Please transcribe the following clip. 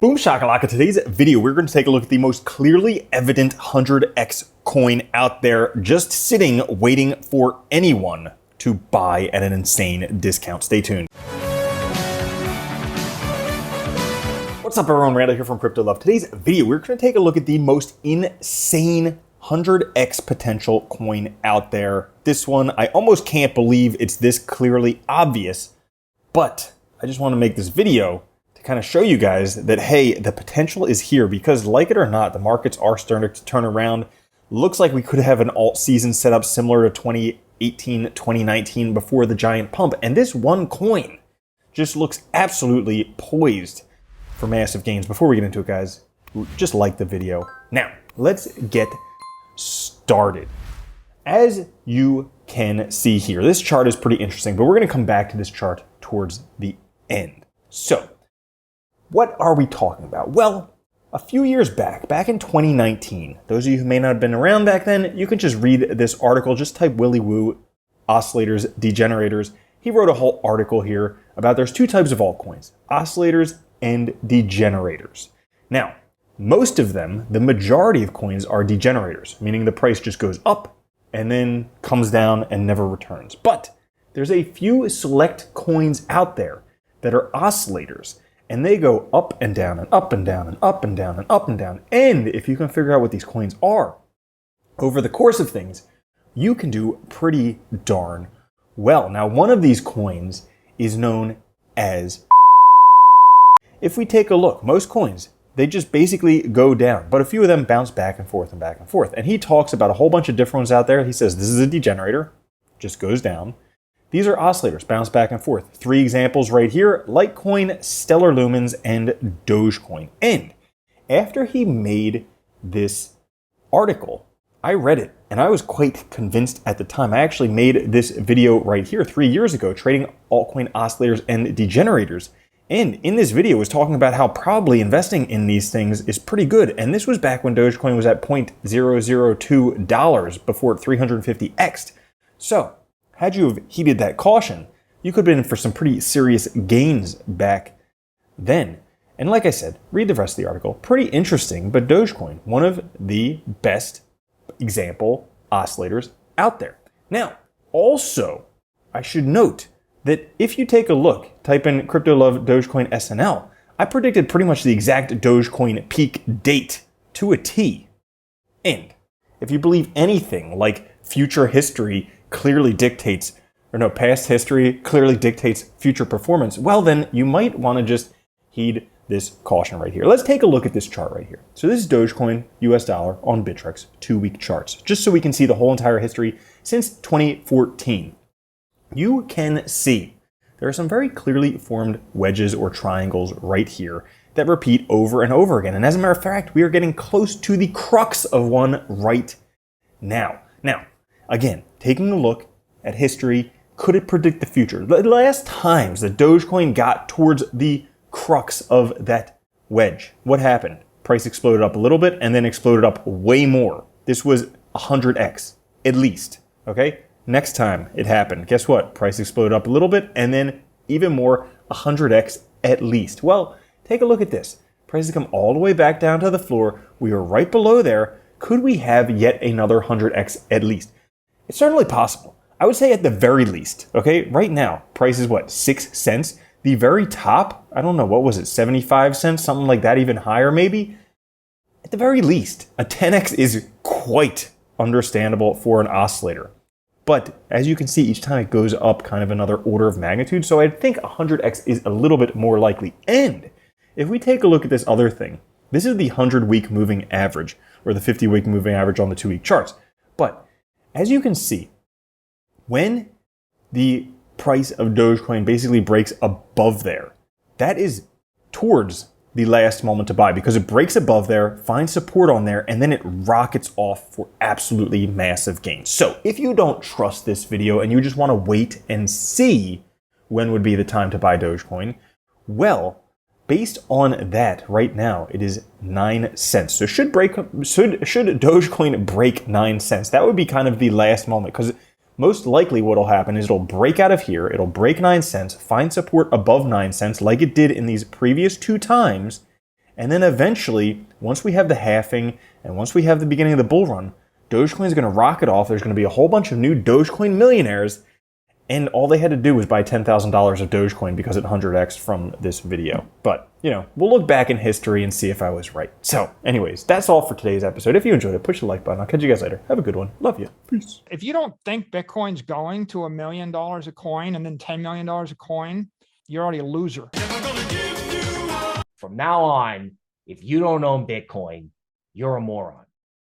Boom shakalaka. Today's video, we're going to take a look at the most clearly evident 100x coin out there, just sitting, waiting for anyone to buy at an insane discount. Stay tuned. What's up, everyone? Randall here from Crypto Love. Today's video, we're going to take a look at the most insane 100x potential coin out there. This one, I almost can't believe it's this clearly obvious, but I just want to make this video kind of show you guys that, hey, the potential is here because, like it or not, the markets are starting to turn around. Looks like we could have an alt season set up similar to 2018, 2019 before the giant pump. And this one coin just looks absolutely poised for massive gains. Before we get into it, guys, just like the video. Now, let's get started. As you can see here, this chart is pretty interesting, but we're going to come back to this chart towards the end. So, what are we talking about? Well, a few years back in 2019, those of you who may not have been around back then, you can just read this article. Just type Willy Woo, oscillators, degenerators. He wrote a whole article here about there's two types of altcoins, oscillators and degenerators. Now, most of them, the majority of coins are degenerators, meaning the price just goes up and then comes down and never returns. But there's a few select coins out there that are oscillators. And they go up and down and up and down and up and down and up and down. And if you can figure out what these coins are, over the course of things, you can do pretty darn well. Now, one of these coins is known as. If we take a look, most coins, they just basically go down. But a few of them bounce back and forth and back and forth. And he talks about a whole bunch of different ones out there. He says this is a degenerator, just goes down. These are oscillators, bounce back and forth. Three examples right here: Litecoin, Stellar Lumens, and DOGECOIN. And after he made this article, I read it, and I was quite convinced at the time. I actually made this video right here 3 years ago, trading altcoin oscillators and degenerators. And in this video, I was talking about how probably investing in these things is pretty good. And this was back when Dogecoin was at $0.002 before it 350x'd. So, had you have heeded that caution, you could have been in for some pretty serious gains back then. And like I said, read the rest of the article. Pretty interesting, but Dogecoin, one of the best example oscillators out there. Now, also, I should note that if you take a look, type in Crypto Love Dogecoin SNL, I predicted pretty much the exact Dogecoin peak date to a T. And if you believe anything like future history clearly dictates, past history clearly dictates future performance, well then you might want to just heed this caution right here. Let's take a look at this chart right here. So this is Dogecoin US dollar on Bittrex 2-week charts, just so we can see the whole entire history since 2014. You can see there are some very clearly formed wedges or triangles right here that repeat over and over again. And as a matter of fact, we are getting close to the crux of one right now. Now, again, taking a look at history, could it predict the future? The last times that Dogecoin got towards the crux of that wedge, what happened? Price exploded up a little bit and then exploded up way more. This was 100x, at least, okay? Next time it happened, guess what? Price exploded up a little bit and then even more, 100x at least. Well, take a look at this. Prices come all the way back down to the floor. We are right below there. Could we have yet another 100x at least? It's certainly possible. I would say at the very least, okay? Right now, price is what, 6 cents? The very top, I don't know, what was it, 75 cents? Something like that, even higher maybe? At the very least, a 10x is quite understandable for an oscillator. But as you can see, each time it goes up kind of another order of magnitude. So I think 100x is a little bit more likely. And if we take a look at this other thing, this is the 100-week moving average, or the 50-week moving average on the 2-week charts. But as you can see, when the price of Dogecoin basically breaks above there, that is towards the last moment to buy because it breaks above there, finds support on there, and then it rockets off for absolutely massive gains. So if you don't trust this video and you just want to wait and see when would be the time to buy Dogecoin, well, based on that, right now, it is 9 cents. So should Dogecoin break 9 cents, that would be kind of the last moment, because most likely what will happen is it'll break out of here, it'll break 9 cents, find support above 9 cents like it did in these previous two times, And then eventually, once we have the halving and once we have the beginning of the bull run, Dogecoin is going to rocket off. There's going to be a whole bunch of new Dogecoin millionaires. And all they had to do was buy $10,000 of Dogecoin because it 100x from this video. But, we'll look back in history and see if I was right. So, anyways, that's all for today's episode. If you enjoyed it, push the like button. I'll catch you guys later. Have a good one. Love you. Peace. If you don't think Bitcoin's going to $1 million a coin and then $10 million a coin, you're already a loser. From now on, if you don't own Bitcoin, you're a moron.